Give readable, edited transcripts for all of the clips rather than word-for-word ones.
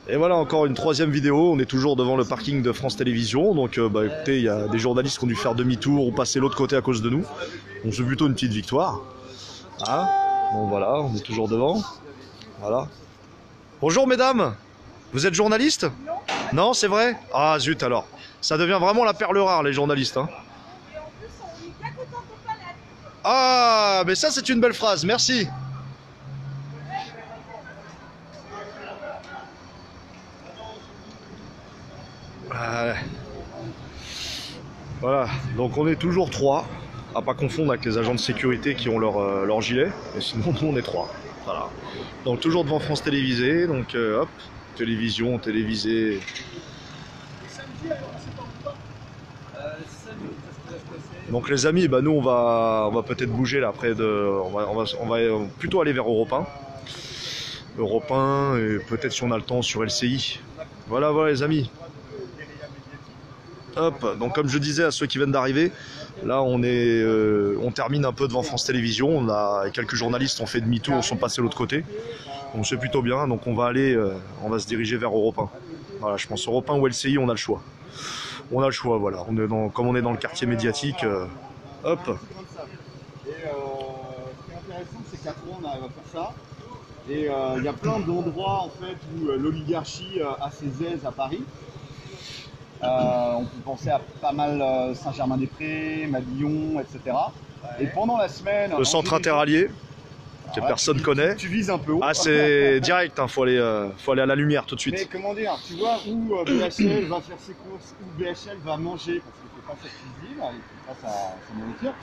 Et voilà encore une troisième vidéo, on est toujours devant le parking de France Télévisions, donc écoutez, il y a des journalistes qui ont dû faire demi-tour ou passer l'autre côté à cause de nous. Donc c'est plutôt une petite victoire. Hein, bon voilà, on est toujours devant. Voilà. Bonjour mesdames, vous êtes journaliste? Non, c'est vrai? Ah zut alors, ça devient vraiment la perle rare les journalistes. Hein. Ah, mais ça c'est une belle phrase, merci. Voilà, donc on est toujours trois, à pas confondre avec les agents de sécurité qui ont leur gilet, mais sinon nous on est trois. Voilà. Donc toujours devant France Télévisée, donc hop, télévision, télévisée. Donc les amis, bah nous on va peut-être bouger là après on va plutôt aller vers Europe 1. Europe 1 et peut-être si on a le temps sur LCI. Voilà les amis. Hop, donc comme je disais à ceux qui viennent d'arriver, là on termine un peu devant France Télévisions, on a quelques journalistes ont fait demi-tour, sont passés de l'autre côté, donc c'est plutôt bien, donc on va se diriger vers Europe 1. Voilà, je pense Europe 1 ou LCI, on a le choix. On a le choix, voilà, comme on est dans le quartier médiatique, hop. Et ce qui est intéressant, c'est qu'à Troyes, on arrive à faire ça. Et il y a plein d'endroits en fait où l'oligarchie a ses aises à Paris. On peut penser à pas mal Saint-Germain-des-Prés, Madillon, etc. Et pendant la semaine... Le centre interallié, que personne connaît. Tu vises un peu haut. Ah, c'est direct, hein, faut aller à la lumière tout de suite. Mais comment dire, tu vois où BHL va faire ses courses, où BHL va manger, parce qu'il ne fait pas sa cuisine, il ne fait pas sa nourriture.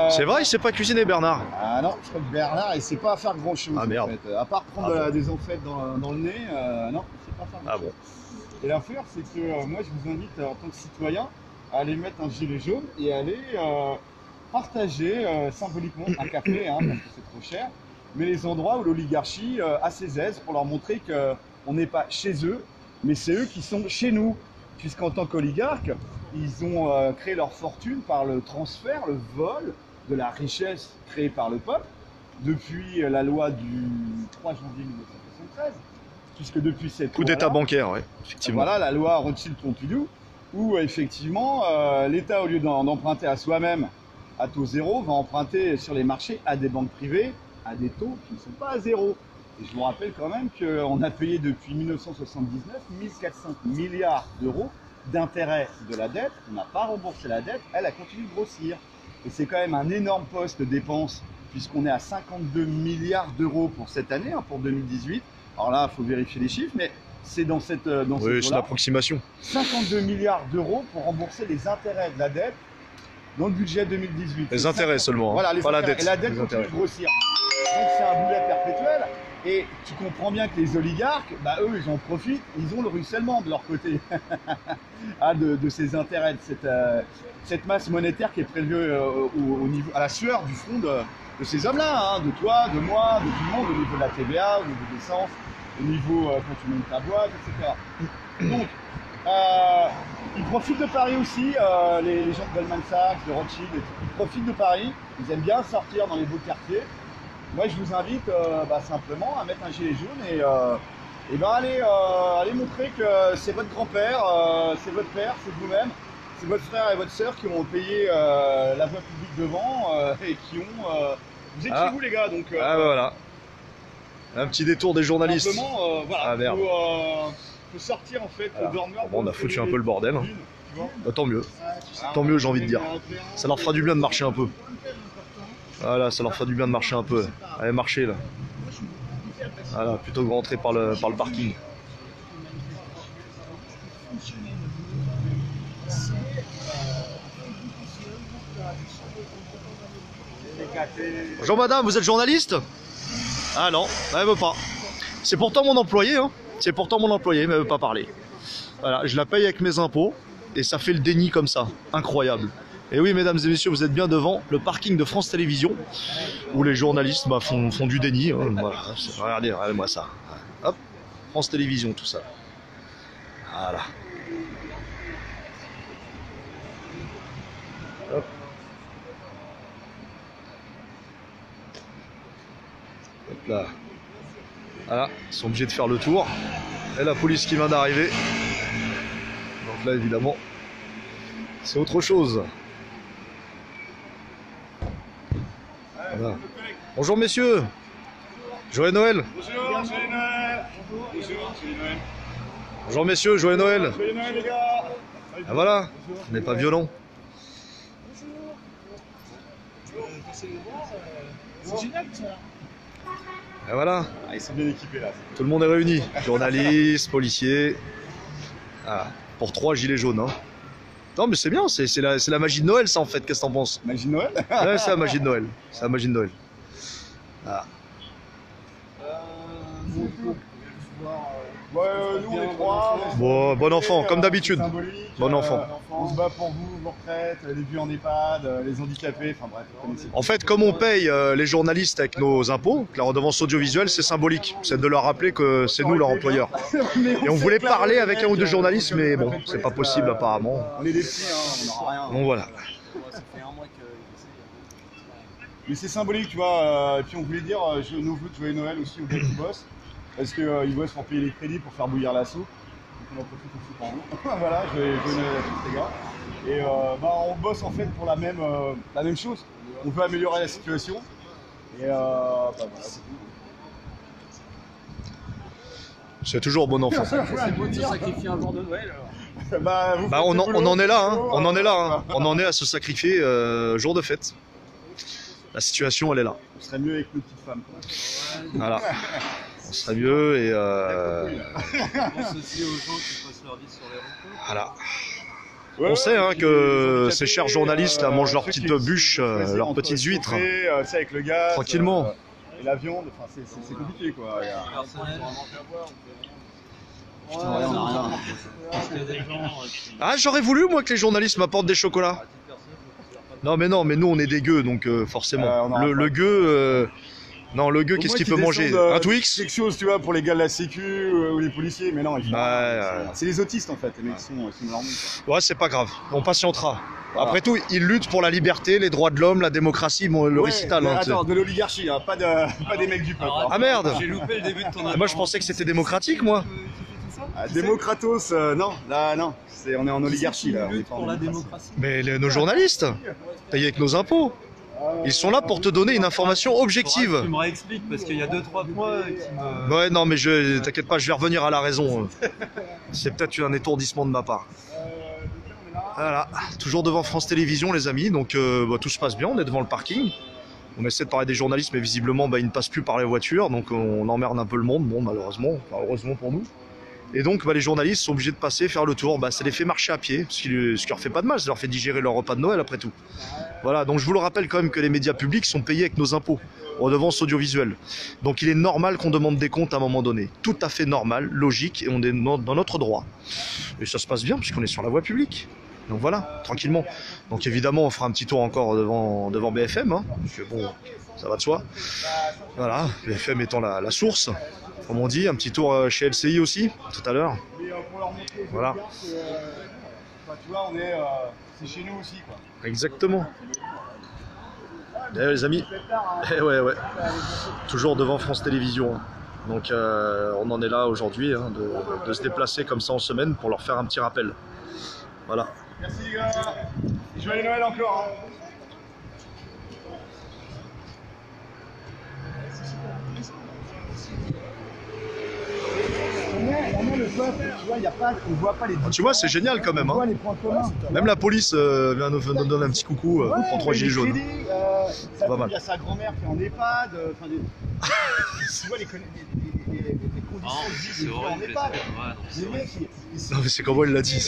C'est vrai, il sait pas cuisiner Bernard. Ah non, je crois que Bernard, il sait pas faire grand chose. Ah merde. En fait. À part prendre des enfêtes dans le nez, non, il sait pas faire grand chose. Bon. Et l'affaire, c'est que moi, je vous invite en tant que citoyen à aller mettre un gilet jaune et à aller partager symboliquement un café, hein, parce que c'est trop cher, mais les endroits où l'oligarchie a ses aises pour leur montrer qu'on n'est pas chez eux, mais c'est eux qui sont chez nous. Puisqu'en tant qu'oligarques, ils ont créé leur fortune par le transfert, le vol de la richesse créée par le peuple depuis la loi du 3 janvier 1973. Puisque depuis cette coup d'état bancaire, ouais, effectivement. Voilà la loi Rothschild-Pompidou, où effectivement l'État, au lieu d'emprunter à soi-même à taux zéro, va emprunter sur les marchés à des banques privées à des taux qui ne sont pas à zéro. Et je vous rappelle quand même qu'on a payé depuis 1979 1400 milliards d'euros d'intérêt de la dette. On n'a pas remboursé la dette, elle a continué de grossir. Et c'est quand même un énorme poste de dépense, puisqu'on est à 52 milliards d'euros pour cette année, hein, pour 2018. Alors là, il faut vérifier les chiffres, mais c'est dans cette oui, c'est l'approximation. 52 milliards d'euros pour rembourser les intérêts de la dette dans le budget 2018. Les intérêts seulement, hein. Voilà, pas la dette. Et la dette continue de grossir. Donc c'est un boulet perpétuel. Et tu comprends bien que les oligarques, bah, eux, ils en profitent, ils ont le ruissellement de leur côté ah, de ces intérêts, de cette masse monétaire qui est prélevée à la sueur du front de ces hommes-là, hein, de toi, de moi, de tout le monde, au niveau de la TVA, au niveau de l'essence, au niveau quand tu montes ta boîte, etc. Donc, ils profitent de Paris aussi, les gens de Goldman Sachs, de Rothschild, ils profitent de Paris, ils aiment bien sortir dans les beaux quartiers. Moi, je vous invite simplement à mettre un gilet jaune et aller montrer que c'est votre grand-père, c'est votre père, c'est vous-même, c'est votre frère et votre sœur qui ont payé la voie publique devant et qui ont... vous êtes chez vous, les gars, donc... voilà. Un petit détour des journalistes. Simplement, voilà, ah merde. Faut sortir en fait au dormeur. Bon, on a foutu un peu le bordel. Hein. Bah, tant mieux. Tant mieux, j'ai envie de dire. Ça leur fera du bien de marcher un peu. Voilà, ça leur fera du bien de marcher un peu. Allez, marcher là. Voilà, plutôt que de rentrer par le parking. Bonjour madame, vous êtes journaliste? Ah non, elle veut pas. C'est pourtant mon employé, hein. C'est pourtant mon employé, mais elle veut pas parler. Voilà, je la paye avec mes impôts et ça fait le déni comme ça. Incroyable. Et oui, mesdames et messieurs, vous êtes bien devant le parking de France Télévisions où les journalistes font du déni. Hein. Voilà. Regardez-moi ça. Hop, France Télévisions, tout ça. Voilà. Hop. Hop là. Voilà, ils sont obligés de faire le tour. Et la police qui vient d'arriver. Donc là, évidemment, c'est autre chose. Voilà. Bonjour messieurs. Joyeux Noël. Bonjour, joyeux Noël. Bonjour, joyeux Noël. Bonjour messieurs, joyeux Noël. Joyeux Noël les gars. Ah voilà, on n'est pas violent. C'est génial ça. Et voilà, Ah, ils sont bien équipés là. tout le monde est réuni. Journalistes, policiers. Ah, pour 3 gilets jaunes. Hein. Non mais c'est bien, c'est la magie de Noël ça en fait, qu'est-ce que t'en penses? Magie de Noël. Ouais, c'est la magie de Noël. C'est la magie de Noël. Ah. Ouais, nous on est 3. Bon, bon enfant, comme d'habitude. Symbolique, Bon enfant. On se bat pour vous, vos retraites, les vieux en EHPAD, les handicapés, enfin bref, vous connaissez. En fait, comme on paye les journalistes avec nos impôts, que la redevance audiovisuelle, c'est symbolique. C'est de leur rappeler que c'est nous leur employeur. Et on voulait parler avec un ou deux journalistes, mais bon, c'est pas possible apparemment. On est des petits, hein, on n'aura rien. Donc voilà. Ça fait un mois que. Mais c'est symbolique, tu vois. Et puis on voulait dire nos vœux de joyeux Noël aussi aux gars qui bossent. Parce qu'ils bossent pour payer les crédits pour faire bouillir la soupe. Donc on en profite aussi pour nous. Voilà, joyeux Noël à tous les gars. Et on bosse en fait pour la même chose. On veut améliorer la situation. Et voilà, c'est tout. C'est toujours bon enfant. C'est beau de se sacrifier un jour de Noël alors. Vous Bah, faites on le boulot, en est là, hein. boulot, On en est là. Hein. On en est à se sacrifier jour de fête. La situation, elle est là. On serait mieux avec nos petites femmes. Quoi. Voilà. On serait mieux et On pense aussi aux gens qui passent leur vie sur les routes. voilà. Ouais, On sait hein, puis que les ces chers handicapés, journalistes là mangent leurs ceux petites qui- bûches, leurs entre petites huîtres. chauffer, tu sais, avec le gaz. Tranquillement. Et la viande, enfin c'est compliqué quoi. Personnel. Putain, ouais, on a rien. Parce qu'il y a des gens qui. Ah, j'aurais voulu moi que les journalistes m'apportent des chocolats. Non mais nous on est des gueux donc forcément. on aura Le pas. gueux, non le gueux qu'est-ce qu'il peut manger? Un Twix? Quelque chose, tu vois, pour les gars de la sécu ou les policiers, mais non, ils font rien. Ouais. C'est les autistes en fait, les mecs ils sont dans leur monde. Quoi. Ouais c'est pas grave, on patientera. Voilà. Après tout, ils luttent pour la liberté, les droits de l'homme, la démocratie, bon, le Ouais, récital. mais Hein, attends, de l'oligarchie, hein, pas des mecs du peuple. Alors, hein. Ah merde. J'ai loupé le début de ton Moi je pensais que c'était démocratique moi. Ah, démocratos, non, là non, on est en oligarchie là. On est lutte pas en pour la démocratie. démocratie. Mais nos journalistes, payés avec nos impôts, ils sont là pour te donner une information objective. Tu me réexpliques parce qu'il y a 2-3 points qui me. Ouais, non, mais t'inquiète pas, je vais revenir à la raison. C'est peut-être un étourdissement de ma part. Voilà, toujours devant France Télévisions, les amis. Donc tout se passe bien, on est devant le parking. On essaie de parler des journalistes, mais visiblement, ils ne passent plus par les voitures. Donc on emmerde un peu le monde, bon, malheureusement, enfin, heureusement pour nous. Et donc les journalistes sont obligés de passer, faire le tour. Ça les fait marcher à pied, ce qui leur fait pas de mal, ça leur fait digérer leur repas de Noël après tout. Voilà, donc je vous le rappelle quand même que les médias publics sont payés avec nos impôts, redevance audiovisuelle. Donc il est normal qu'on demande des comptes à un moment donné. Tout à fait normal, logique, et on est dans notre droit. Et ça se passe bien puisqu'on est sur la voie publique. Donc voilà, tranquillement. Donc évidemment, on fera un petit tour encore devant BFM, hein, parce que bon, ça va de soi. Voilà, BFM étant la source, comme on dit, un petit tour chez LCI aussi, tout à l'heure. Mais pour leur montrer Voilà. tu vois, c'est chez nous aussi quoi. Exactement. Les amis, ouais. Toujours devant France Télévisions. Hein. Donc on en est là aujourd'hui, hein, de se déplacer comme ça en semaine pour leur faire un petit rappel. Voilà. Merci les gars. Et joyeux Noël encore. Hein. On met le peuple, tu vois, on voit pas les. Tu vois, c'est génial quand même. On voit Hein. les points communs. Même la police vient nous donner un petit coucou pour 3 gilets jaunes. C'est pas mal. Il y a sa grand-mère qui est en EHPAD. Tu vois les conditions de vie des gens en EHPAD. Les mecs, Non mais c'est comment il l'a dit.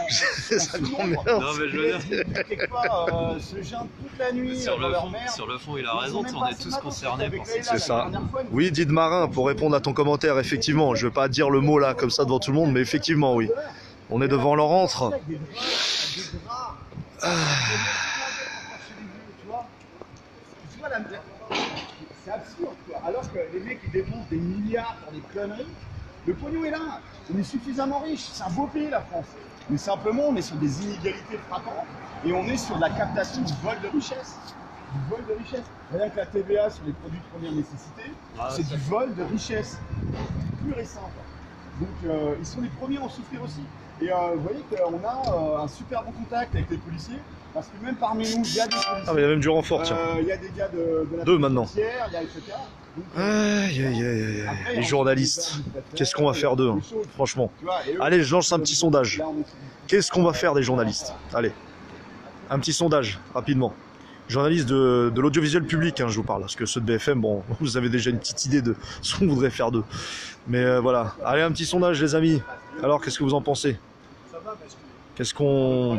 c'est sa grand-mère. Non, mais je veux dire. quelque part se gênent toute la nuit Sur dans le leur fond, merde. sur le fond, il a raison, on est tous concernés par ça. C'est ça. Oui, Did Marin, pour répondre à ton commentaire, effectivement, je vais pas dire le mot là comme ça devant tout le monde, mais effectivement, oui. On est devant leur antre. C'est absurde quoi. Alors que les mecs ils dépensent des milliards pour des conneries, le pognon est là. On est suffisamment riche. C'est un beau pays la France. Mais simplement on est sur des inégalités frappantes et on est sur de la captation du vol de richesse. Du vol de richesse. Rien que la TVA sur les produits de première nécessité, c'est du vol de richesse. Plus récent quoi. Donc ils sont les premiers à en souffrir aussi. Et vous voyez qu'on a un super bon contact avec les policiers, parce que même parmi nous, il y a des policiers. Ah, mais il y a même du renfort, tiens. Il y a des gars de la Deux maintenant. il y a etc. Donc, Aïe, aïe, aïe, aïe. Les journalistes, qu'est-ce qu'on va faire d'eux, hein, franchement. tu vois, et eux, Allez, je lance un petit sondage. là, on est- Qu'est-ce qu'on va faire des journalistes? Allez, un petit sondage, rapidement. Journalistes de l'audiovisuel public, hein, je vous parle, parce que ceux de BFM, bon, vous avez déjà une petite idée de ce qu'on voudrait faire d'eux. Mais voilà, allez, un petit sondage, les amis. Alors, qu'est-ce que vous en pensez? Qu'est-ce qu'on...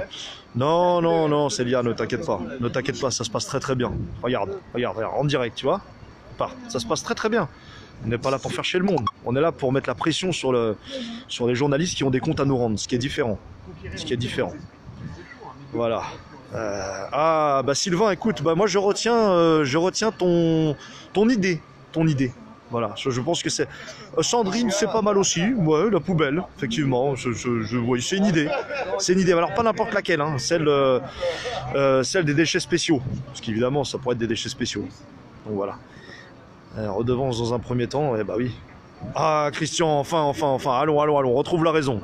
Non, non, non, Célia, ne t'inquiète pas. Ne t'inquiète pas, ça se passe très très bien. Regarde, regarde, regarde, en direct, tu vois? Ça se passe très très bien. On n'est pas là pour faire chier le monde. On est là pour mettre la pression sur les journalistes qui ont des comptes à nous rendre, ce qui est différent. Ce qui est différent. Voilà. Ah, bah Sylvain, écoute, bah moi je retiens ton idée. Voilà, je pense que c'est... Sandrine, c'est pas mal aussi. Ouais, la poubelle, effectivement. Oui, c'est une idée. C'est une idée. Alors, pas n'importe laquelle, hein. Celle des déchets spéciaux. Parce qu'évidemment, ça pourrait être des déchets spéciaux. Donc voilà. Redevance dans un premier temps, eh bah oui. Ah, Christian, enfin. Allons. Retrouve la raison.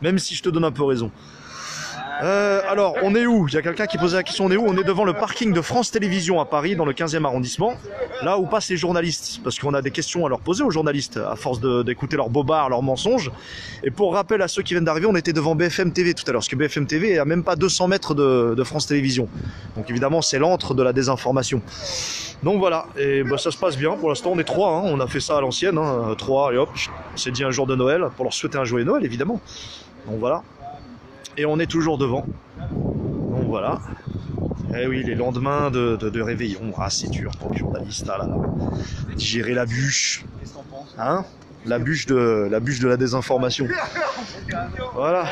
Même si je te donne un peu raison. Alors, on est où? Il y a quelqu'un qui posait la question, on est où? On est devant le parking de France Télévisions à Paris, dans le 15e arrondissement, là où passent les journalistes, parce qu'on a des questions à leur poser aux journalistes, à force d'écouter leurs bobards, leurs mensonges. Et pour rappel à ceux qui viennent d'arriver, on était devant BFM TV tout à l'heure, parce que BFM TV est à même pas 200 mètres de France Télévisions. Donc évidemment, c'est l'antre de la désinformation. Donc voilà, et bah, ça se passe bien, pour l'instant on est 3, hein. On a fait ça à l'ancienne, hein. 3, et hop, on s'est dit un jour de Noël, pour leur souhaiter un joyeux Noël, évidemment. Donc voilà. Et on est toujours devant. Donc voilà. Eh oui, les lendemains de réveillon. Ah, c'est dur pour les journalistes. Ah là là. Digérer la bûche. Hein? La bûche de la désinformation. Voilà.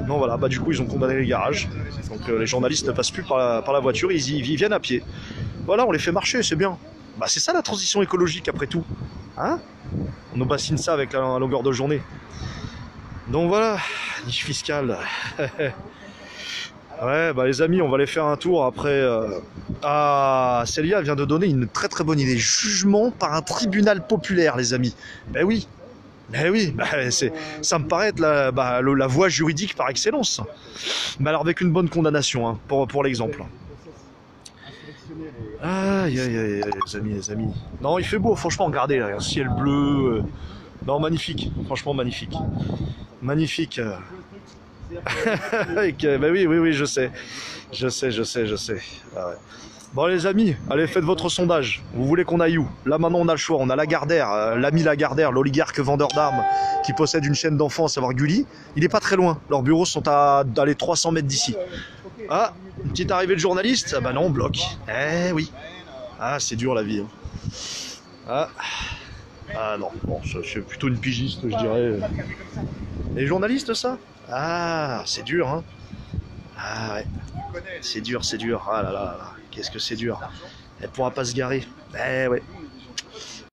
Non, voilà. Bah, du coup, ils ont condamné les garages. Donc, les journalistes ne passent plus par la voiture. Ils viennent à pied. Voilà, on les fait marcher. C'est bien. Bah, c'est ça la transition écologique après tout. Hein? On nous bassine ça avec la longueur de journée. Donc voilà, niche fiscale. Ouais, bah les amis, on va aller faire un tour après. Ah, Célia vient de donner une très très bonne idée. Jugement par un tribunal populaire, les amis. Ben oui, ça me paraît être la voie juridique par excellence. Mais alors avec une bonne condamnation, hein, pour l'exemple. Aïe, les amis. Non, il fait beau, franchement, regardez, là, un ciel bleu. Non, magnifique, franchement magnifique. Magnifique. Bah oui, je sais. Ah ouais. Bon les amis, allez, faites votre sondage. Vous voulez qu'on aille où? Là maintenant on a le choix, on a Lagardère, l'ami Lagardère, l'oligarque vendeur d'armes qui possède une chaîne d'enfants, à savoir Gulli. Il est pas très loin, leurs bureaux sont à 300 mètres d'ici. Ah, une petite arrivée de journaliste? Ah bah non, on bloque. Eh oui. Ah, c'est dur la vie. Hein. Ah non, bon, je suis plutôt une pigiste, je dirais. Les journalistes, ça? Ah, c'est dur, hein? Ah ouais. C'est dur. Ah là là, qu'est-ce que c'est dur. Elle pourra pas se garer. Eh ouais.